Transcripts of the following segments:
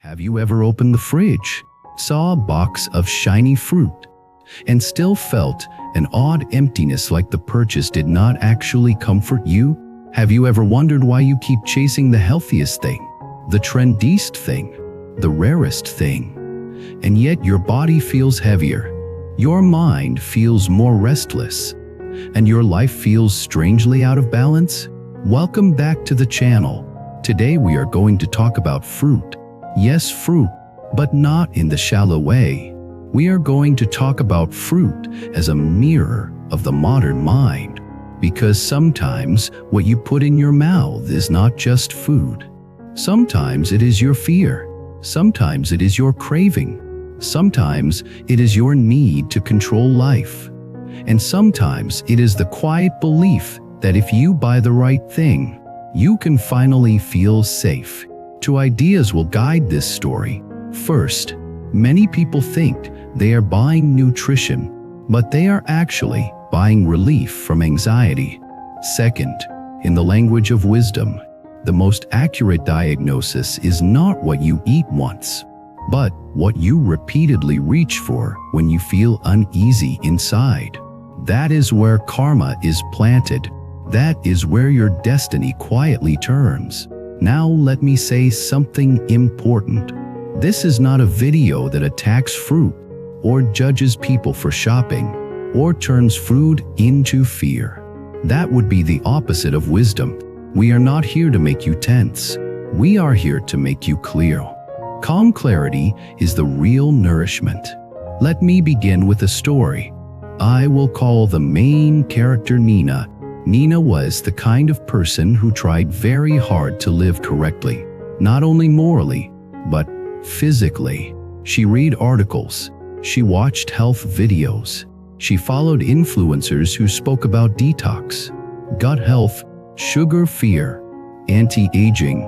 Have you ever opened the fridge, saw a box of shiny fruit, and still felt an odd emptiness like the purchase did not actually comfort you? Have you ever wondered why you keep chasing the healthiest thing, the trendiest thing, the rarest thing, and yet your body feels heavier, your mind feels more restless, and your life feels strangely out of balance? Welcome back to the channel. Today we are going to talk about fruit. Yes, fruit, but not in the shallow way. We are going to talk about fruit as a mirror of the modern mind, because sometimes what you put in your mouth is not just food. Sometimes it is your fear. Sometimes it is your craving. Sometimes it is your need to control life. And sometimes it is the quiet belief that if you buy the right thing, you can finally feel safe. Two ideas will guide this story. First, many people think they are buying nutrition, but they are actually buying relief from anxiety. Second, in the language of wisdom, the most accurate diagnosis is not what you eat once, but what you repeatedly reach for when you feel uneasy inside. That is where karma is planted. That is where your destiny quietly turns. Now let me say something important. This is not a video that attacks fruit, or judges people for shopping, or turns food into fear. That would be the opposite of wisdom. We are not here to make you tense. We are here to make you clear. Calm clarity is the real nourishment. Let me begin with a story. I will call the main character Nina. Nina was the kind of person who tried very hard to live correctly, not only morally, but physically. She read articles, she watched health videos, she followed influencers who spoke about detox, gut health, sugar-free, anti-aging,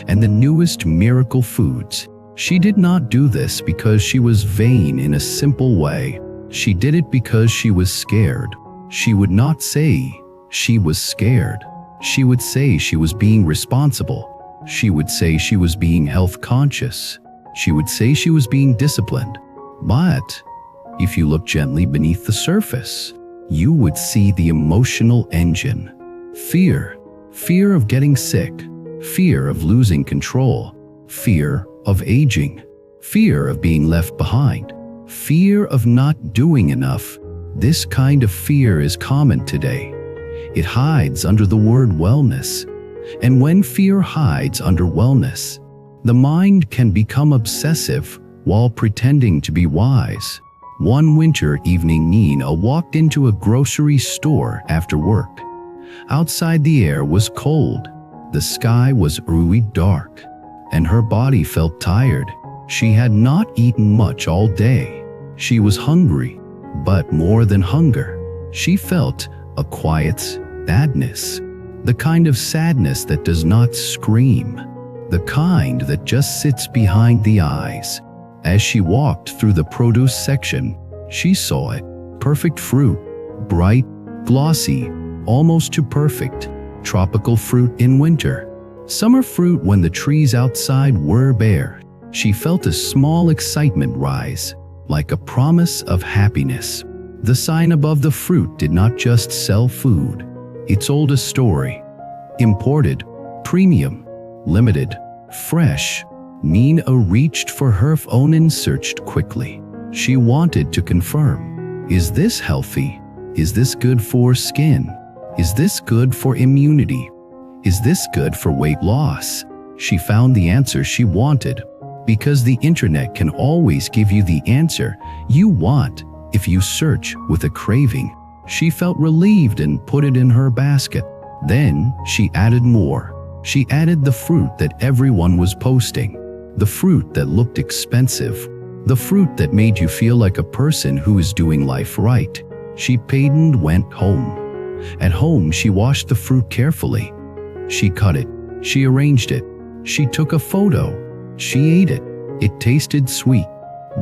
and the newest miracle foods. She did not do this because she was vain in a simple way. She did it because she was scared. She would not say she was scared. She would say she was being responsible. She would say she was being health conscious. She would say she was being disciplined. But if you look gently beneath the surface, you would see the emotional engine. Fear. Fear of getting sick. Fear of losing control. Fear of aging. Fear of being left behind. Fear of not doing enough. This kind of fear is common today. It hides under the word wellness. And when fear hides under wellness, the mind can become obsessive while pretending to be wise. One winter evening, Nina walked into a grocery store after work. Outside, the air was cold, the sky was eerie dark, and her body felt tired. She had not eaten much all day. She was hungry, but more than hunger, she felt a quiet sadness. The kind of sadness that does not scream, the kind that just sits behind the eyes. As she walked through the produce section, she saw it. Perfect fruit, bright, glossy, almost too perfect. Tropical fruit in winter. Summer fruit when the trees outside were bare. She felt a small excitement rise, like a promise of happiness. The sign above the fruit did not just sell food. It told a story. Imported, premium, limited, fresh. Nina reached for her phone and searched quickly. She wanted to confirm. Is this healthy? Is this good for skin? Is this good for immunity? Is this good for weight loss? She found the answer she wanted, because the internet can always give you the answer you want if you search with a craving. She felt relieved and put it in her basket. Then she added more. She added the fruit that everyone was posting. The fruit that looked expensive. The fruit that made you feel like a person who is doing life right. She paid and went home. At home, she washed the fruit carefully. She cut it. She arranged it. She took a photo. She ate it. It tasted sweet.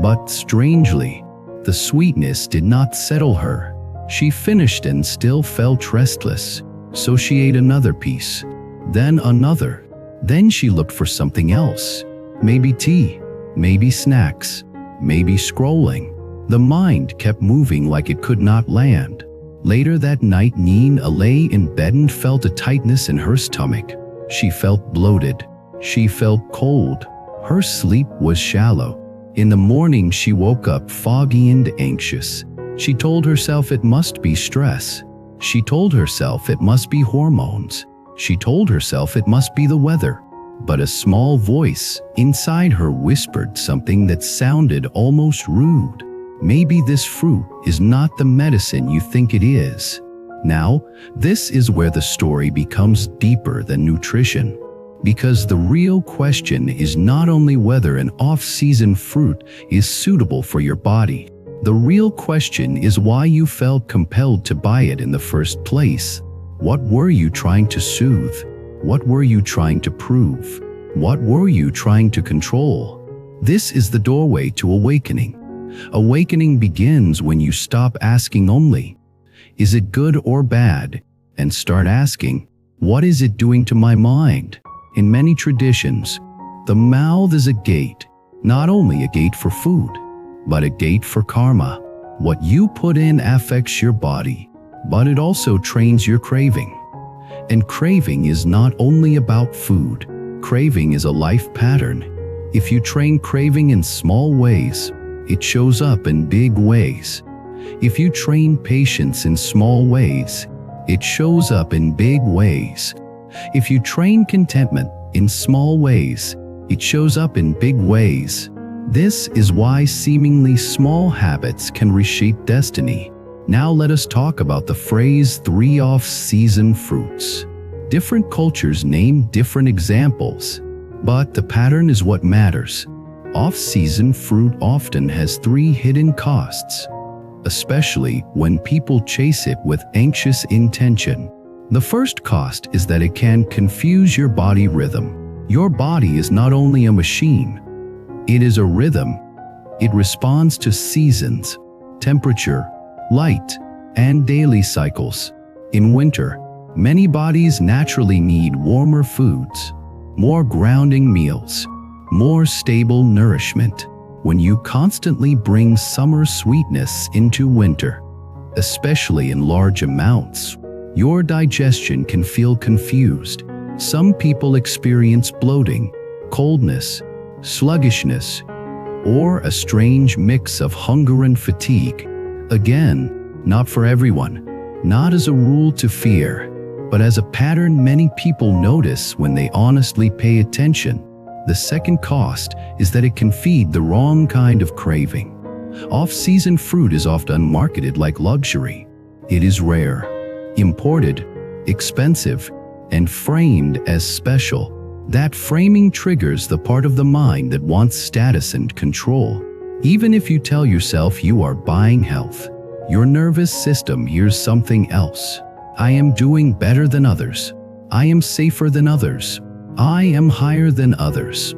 But strangely, the sweetness did not settle her. She finished and still felt restless. So she ate another piece. Then another. Then she looked for something else. Maybe tea. maybe snacks, maybe scrolling. The mind kept moving like it could not land. Later that night, Nina lay in bed and felt a tightness in her stomach. She felt bloated. She felt cold. Her sleep was shallow. In the morning, she woke up foggy and anxious. She told herself it must be stress. She told herself it must be hormones. She told herself it must be the weather. But a small voice inside her whispered something that sounded almost rude. Maybe this fruit is not the medicine you think it is. Now, this is where the story becomes deeper than nutrition. Because the real question is not only whether an off-season fruit is suitable for your body. The real question is why you felt compelled to buy it in the first place. What were you trying to soothe? What were you trying to prove? What were you trying to control? This is the doorway to awakening. Awakening begins when you stop asking only, "Is it good or bad?" and start asking, "What is it doing to my mind?" In many traditions, the mouth is a gate, not only a gate for food, but a gate for karma. What you put in affects your body, but it also trains your craving. And craving is not only about food. Craving is a life pattern. If you train craving in small ways, it shows up in big ways. If you train patience in small ways, it shows up in big ways. If you train contentment in small ways, it shows up in big ways. This is why seemingly small habits can reshape destiny. Now let us talk about the phrase 3 off-season fruits. Different cultures name different examples, but the pattern is what matters. Off-season fruit often has 3 hidden costs, especially when people chase it with anxious intention. The first cost is that it can confuse your body rhythm. Your body is not only a machine, it is a rhythm. It responds to seasons, temperature, light, and daily cycles. In winter, many bodies naturally need warmer foods, more grounding meals, more stable nourishment. When you constantly bring summer sweetness into winter, especially in large amounts, your digestion can feel confused. Some people experience bloating, coldness, sluggishness, or a strange mix of hunger and fatigue. Again, not for everyone, not as a rule to fear, but as a pattern many people notice when they honestly pay attention. The second cost is that it can feed the wrong kind of craving. Off-season fruit is often marketed like luxury. It is rare, imported, expensive, and framed as special. That framing triggers the part of the mind that wants status and control. Even if you tell yourself you are buying health, your nervous system hears something else. I am doing better than others. I am safer than others. I am higher than others.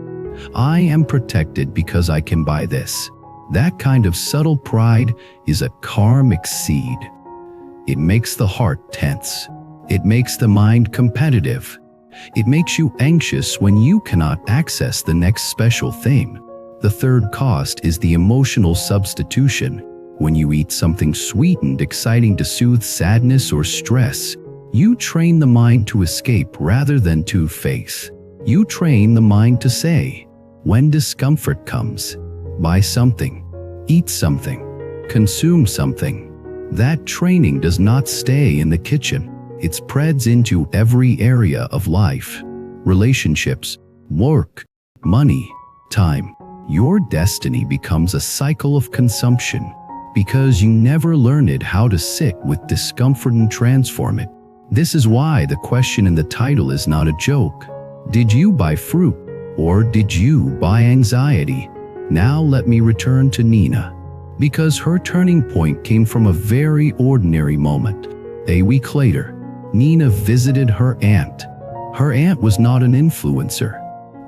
I am protected because I can buy this. That kind of subtle pride is a karmic seed. It makes the heart tense. It makes the mind competitive. It makes you anxious when you cannot access the next special thing. The third cost is the emotional substitution. When you eat something sweet and exciting to soothe sadness or stress, you train the mind to escape rather than to face. You train the mind to say, when discomfort comes, buy something, eat something, consume something. That training does not stay in the kitchen. It spreads into every area of life. Relationships, work, money, time. Your destiny becomes a cycle of consumption because you never learned how to sit with discomfort and transform it. This is why the question in the title is not a joke. Did you buy fruit or did you buy anxiety? Now let me return to Nina, because her turning point came from a very ordinary moment. A week later, Nina visited her aunt. Her aunt was not an influencer,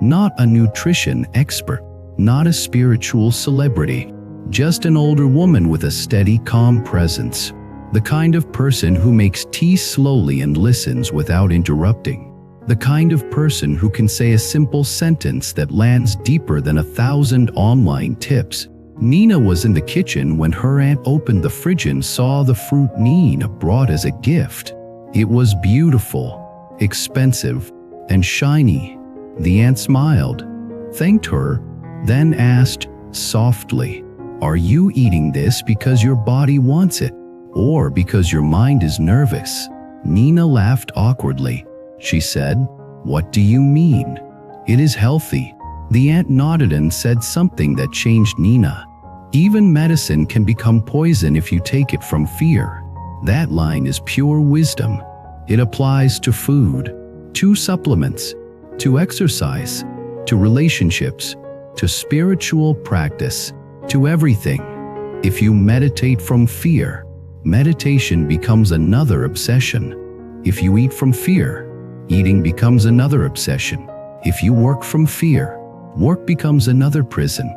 not a nutrition expert, not a spiritual celebrity, just an older woman with a steady, calm presence. The kind of person who makes tea slowly and listens without interrupting. The kind of person who can say a simple sentence that lands deeper than 1,000 online tips. Nina was in the kitchen when her aunt opened the fridge and saw the fruit Nina brought as a gift. It was beautiful, expensive, and shiny. The aunt smiled, thanked her, then asked softly, "Are you eating this because your body wants it, or because your mind is nervous?" Nina laughed awkwardly. She said, "What do you mean? It is healthy." The aunt nodded and said something that changed Nina. "Even medicine can become poison if you take it from fear." That line is pure wisdom. It applies to food, to supplements, to exercise, to relationships, to spiritual practice, to everything. If you meditate from fear, meditation becomes another obsession. If you eat from fear, eating becomes another obsession. If you work from fear, work becomes another prison.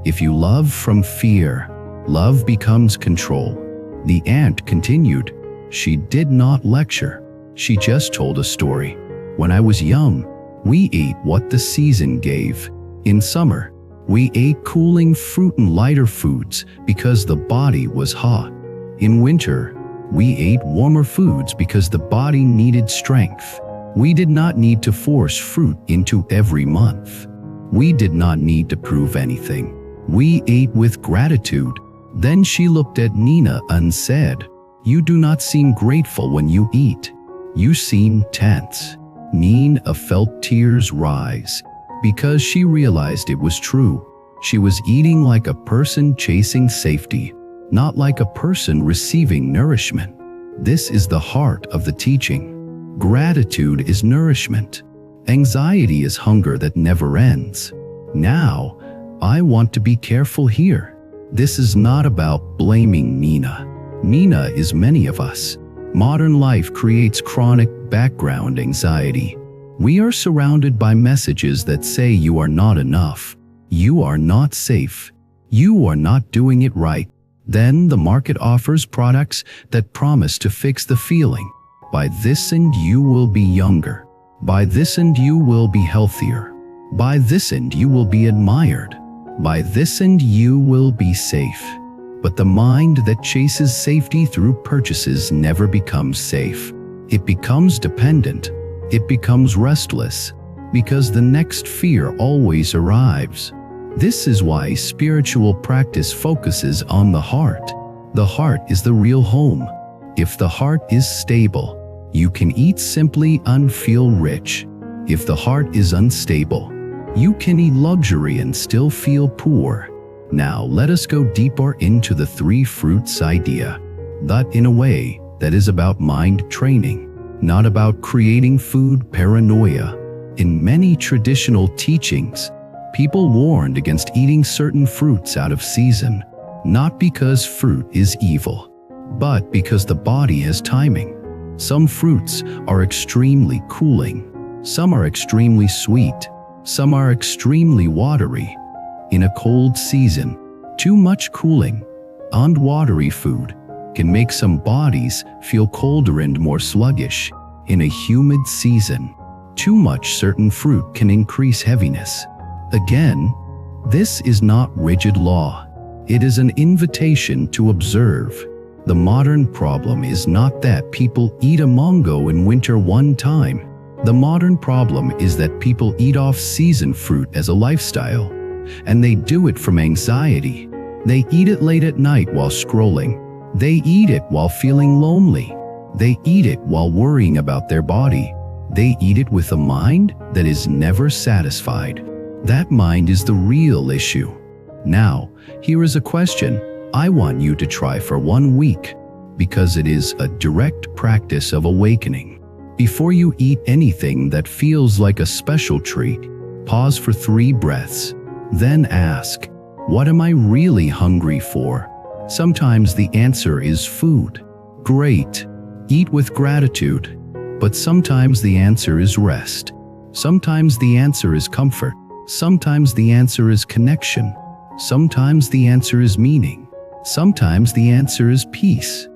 If you love from fear, love becomes control. The aunt continued. She did not lecture. She just told a story. "When I was young, we ate what the season gave. In summer, we ate cooling fruit and lighter foods because the body was hot. In winter, we ate warmer foods because the body needed strength. We did not need to force fruit into every month. We did not need to prove anything. We ate with gratitude." Then she looked at Nina and said, "You do not seem grateful when you eat. You seem tense." Nina felt tears rise because she realized it was true. She was eating like a person chasing safety, not like a person receiving nourishment. This is the heart of the teaching. Gratitude is nourishment. Anxiety is hunger that never ends. Now, I want to be careful here. This is not about blaming Nina. Nina is many of us. Modern life creates chronic background anxiety. We are surrounded by messages that say you are not enough, you are not safe, you are not doing it right. Then the market offers products that promise to fix the feeling. Buy this and you will be younger. Buy this and you will be healthier. Buy this and you will be admired. Buy this and you will be safe. But the mind that chases safety through purchases never becomes safe. It becomes dependent. It becomes restless, because the next fear always arrives. This is why spiritual practice focuses on the heart. The heart is the real home. If the heart is stable, you can eat simply and feel rich. If the heart is unstable, you can eat luxury and still feel poor. Now let us go deeper into the three fruits idea. That in a way that is about mind training, not about creating food paranoia. In many traditional teachings, people warned against eating certain fruits out of season, not because fruit is evil, but because the body has timing. Some fruits are extremely cooling, some are extremely sweet, some are extremely watery. In a cold season, too much cooling and watery food can make some bodies feel colder and more sluggish. In a humid season, too much certain fruit can increase heaviness. Again, this is not rigid law. It is an invitation to observe. The modern problem is not that people eat a mango in winter one time. The modern problem is that people eat off-season fruit as a lifestyle, and they do it from anxiety. They eat it late at night while scrolling. They eat it while feeling lonely. They eat it while worrying about their body. They eat it with a mind that is never satisfied. That mind is the real issue. Now, here is a question I want you to try for 1 week, because it is a direct practice of awakening. Before you eat anything that feels like a special treat, pause for 3 breaths. Then ask, what am I really hungry for? Sometimes the answer is food. Great. Eat with gratitude. But sometimes the answer is rest. Sometimes the answer is comfort. Sometimes the answer is connection. Sometimes the answer is meaning. Sometimes the answer is peace.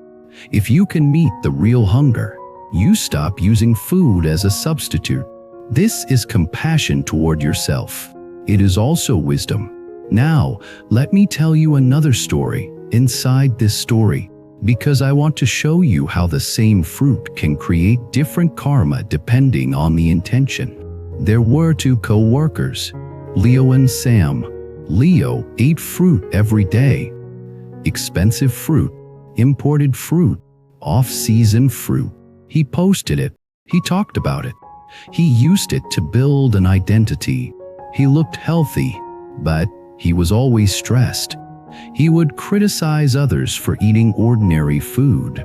If you can meet the real hunger, You stop using food as a substitute. This is compassion toward yourself. It is also wisdom. Now, let me tell you another story inside this story, because I want to show you how the same fruit can create different karma depending on the intention. There were two co-workers, Leo and Sam. Leo ate fruit every day. Expensive fruit, imported fruit, off-season fruit. He posted it. He talked about it. He used it to build an identity. He looked healthy, but he was always stressed. He would criticize others for eating ordinary food.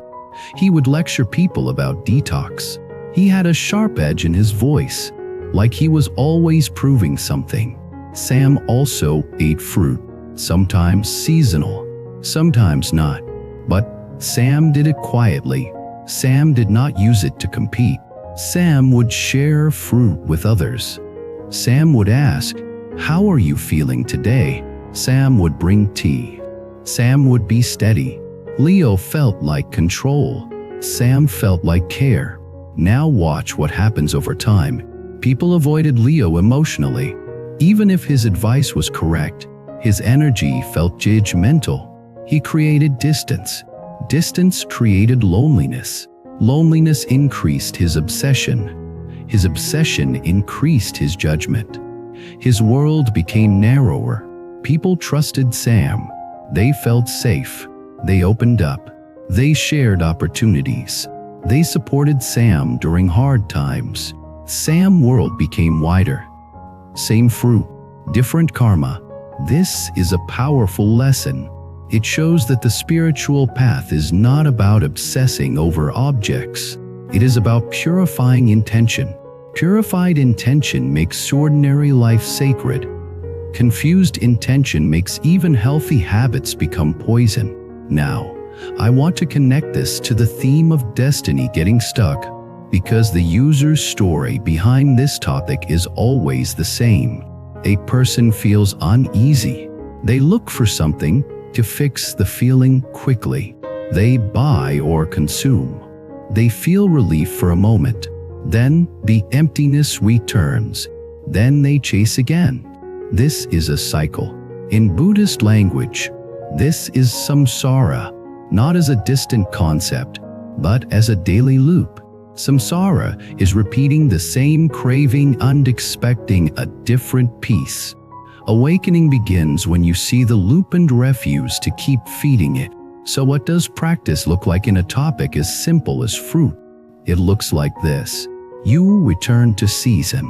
He would lecture people about detox. He had a sharp edge in his voice, like he was always proving something. Sam also ate fruit, sometimes seasonal, sometimes not. But Sam did it quietly. Sam did not use it to compete. Sam would share fruit with others. Sam would ask, "How are you feeling today?" Sam would bring tea. Sam would be steady. Leo felt like control. Sam felt like care. Now watch what happens over time. People avoided Leo emotionally. Even if his advice was correct, his energy felt judgmental. He created distance. Distance created loneliness. Loneliness increased his obsession. His obsession increased his judgment. His world became narrower. People trusted Sam. They felt safe. They opened up. They shared opportunities. They supported Sam during hard times. Sam's world became wider. Same fruit, different karma. This is a powerful lesson. It shows that the spiritual path is not about obsessing over objects. It is about purifying intention. Purified intention makes ordinary life sacred. Confused intention makes even healthy habits become poison. Now, I want to connect this to the theme of destiny getting stuck, because the user's story behind this topic is always the same. A person feels uneasy. They look for something to fix the feeling quickly. They buy or consume. They feel relief for a moment. Then the emptiness returns. Then they chase again. This is a cycle. In Buddhist language, this is samsara, not as a distant concept, but as a daily loop. Samsara is repeating the same craving and expecting a different peace. Awakening begins when you see the loop and refuse to keep feeding it. So what does practice look like in a topic as simple as fruit? It looks like this. You return to season.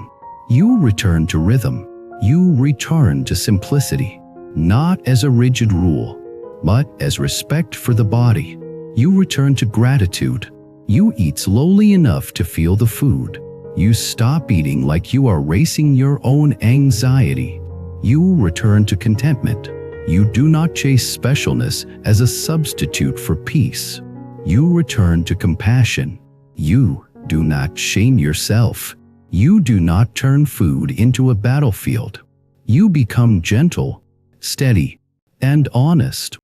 You return to rhythm. You return to simplicity, not as a rigid rule, but as respect for the body. You return to gratitude. You eat slowly enough to feel the food. You stop eating like you are racing your own anxiety. You return to contentment. You do not chase specialness as a substitute for peace. You return to compassion. You do not shame yourself. You do not turn food into a battlefield. You become gentle, steady, and honest.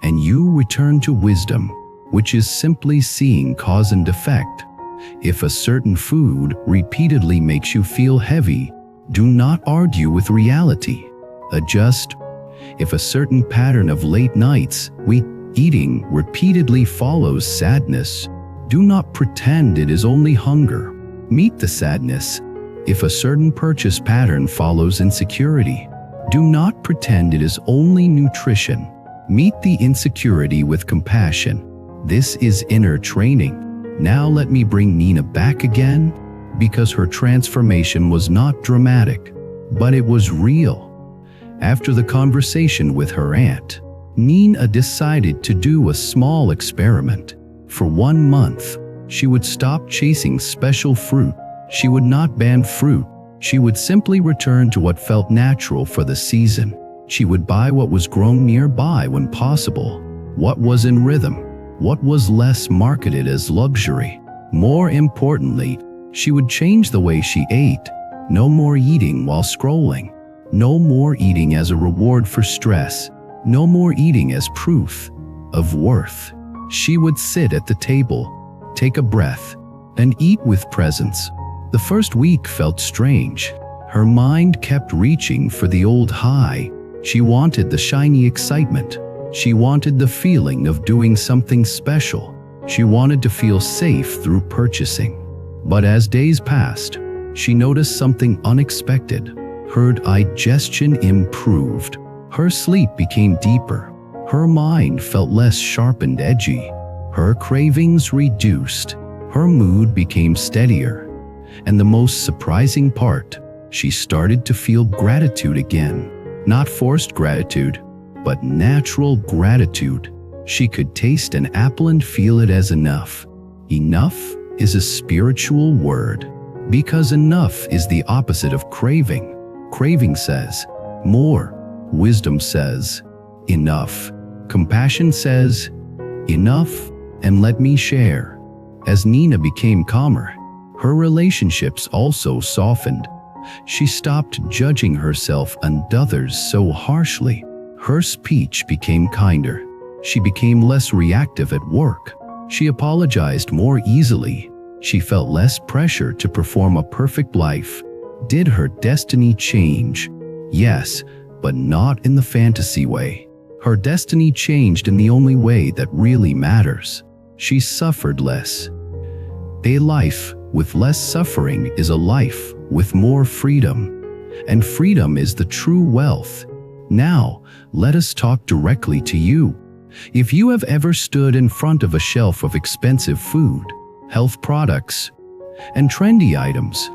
And you return to wisdom, which is simply seeing cause and effect. If a certain food repeatedly makes you feel heavy, do not argue with reality. Adjust. If a certain pattern of late nights, eating repeatedly follows sadness, do not pretend it is only hunger. Meet the sadness. If a certain purchase pattern follows insecurity, do not pretend it is only nutrition. Meet the insecurity with compassion. This is inner training. Now let me bring Nina back again, because her transformation was not dramatic, but it was real. After the conversation with her aunt, Nina decided to do a small experiment. For 1 month, she would stop chasing special fruit. She would not ban fruit. She would simply return to what felt natural for the season. She would buy what was grown nearby when possible, what was in rhythm, what was less marketed as luxury. More importantly, she would change the way she ate. No more eating while scrolling. No more eating as a reward for stress. No more eating as proof of worth. She would sit at the table, take a breath, and eat with presence. The first week felt strange. Her mind kept reaching for the old high. She wanted the shiny excitement. She wanted the feeling of doing something special. She wanted to feel safe through purchasing. But as days passed, she noticed something unexpected. Her digestion improved. Her sleep became deeper. Her mind felt less sharp and edgy. Her cravings reduced. Her mood became steadier. And the most surprising part, she started to feel gratitude again. Not forced gratitude, but natural gratitude. She could taste an apple and feel it as enough. Enough is a spiritual word, because enough is the opposite of craving. Craving says, more. Wisdom says, enough. Compassion says, enough, and let me share. As Nina became calmer, her relationships also softened. She stopped judging herself and others so harshly. Her speech became kinder. She became less reactive at work. She apologized more easily. She felt less pressure to perform a perfect life. Did her destiny change? Yes, but not in the fantasy way. Her destiny changed in the only way that really matters. She suffered less. A life with less suffering is a life with more freedom. And freedom is the true wealth. Now, let us talk directly to you. If you have ever stood in front of a shelf of expensive food, health products, and trendy items,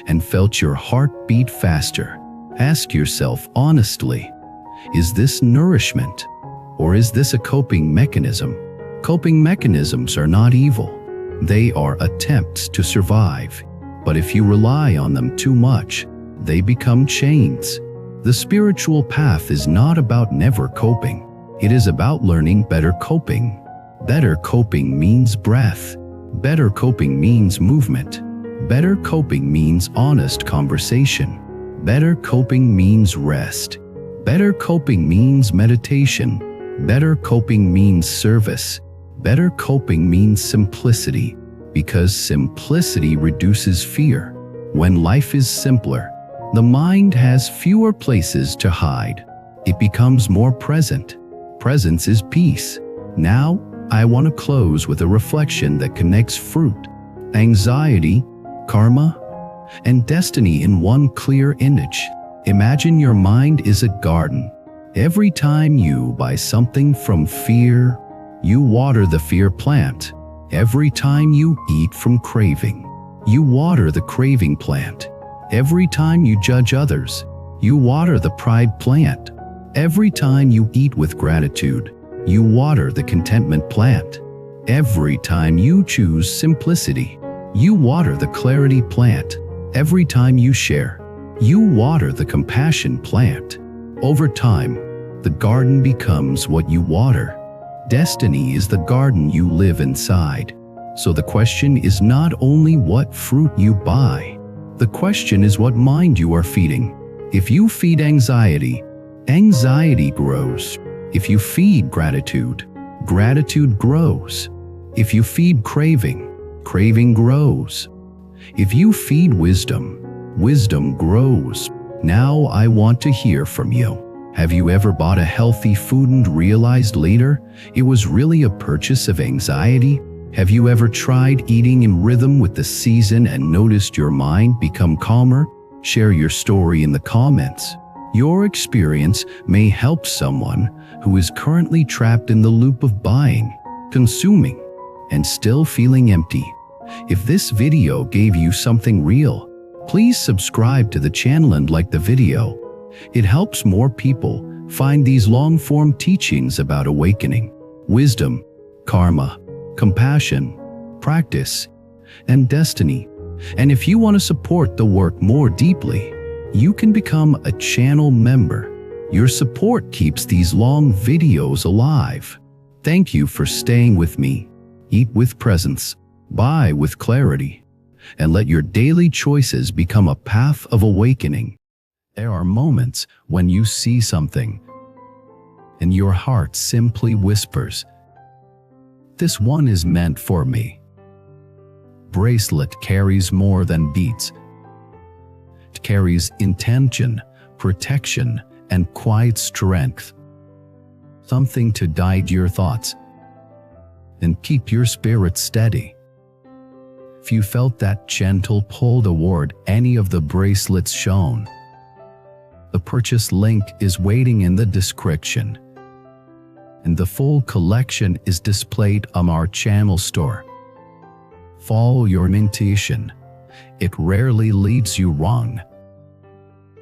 and felt your heart beat faster, ask yourself honestly, is this nourishment, or is this a coping mechanism? Coping mechanisms are not evil. They are attempts to survive. But if you rely on them too much, they become chains. The spiritual path is not about never coping. It is about learning better coping. Better coping means breath. Better coping means movement. Better coping means honest conversation. Better coping means rest. Better coping means meditation. Better coping means service. Better coping means simplicity, because simplicity reduces fear. When life is simpler, the mind has fewer places to hide. It becomes more present. Presence is peace. Now, I want to close with a reflection that connects fruit, anxiety, karma, and destiny in one clear image. Imagine your mind is a garden. Every time you buy something from fear, you water the fear plant. Every time you eat from craving, you water the craving plant. Every time you judge others, you water the pride plant. Every time you eat with gratitude, you water the contentment plant. Every time you choose simplicity, you water the clarity plant. Every time you share, you water the compassion plant. Over time, the garden becomes what you water. Destiny is the garden you live inside. So the question is not only what fruit you buy. The question is what mind you are feeding. If you feed anxiety, anxiety grows. If you feed gratitude, gratitude grows. If you feed craving, craving grows. If you feed wisdom, wisdom grows. Now I want to hear from you. Have you ever bought a healthy food and realized later it was really a purchase of anxiety? Have you ever tried eating in rhythm with the season and noticed your mind become calmer? Share your story in the comments. Your experience may help someone who is currently trapped in the loop of buying, consuming, and still feeling empty. If this video gave you something real, please subscribe to the channel and like the video. It helps more people find these long-form teachings about awakening, wisdom, karma, compassion, practice, and destiny. And if you want to support the work more deeply, you can become a channel member. Your support keeps these long videos alive. Thank you for staying with me. Eat with presence, buy with clarity, and let your daily choices become a path of awakening. There are moments when you see something and your heart simply whispers, "This one is meant for me." bracelet carries more than beads. It carries intention, protection, and quiet strength. Something to guide your thoughts and keep your spirit steady. If you felt that gentle pull toward any of the bracelets shown, the purchase link is waiting in the description, and the full collection is displayed on our channel store. Follow your intuition. It rarely leads you wrong.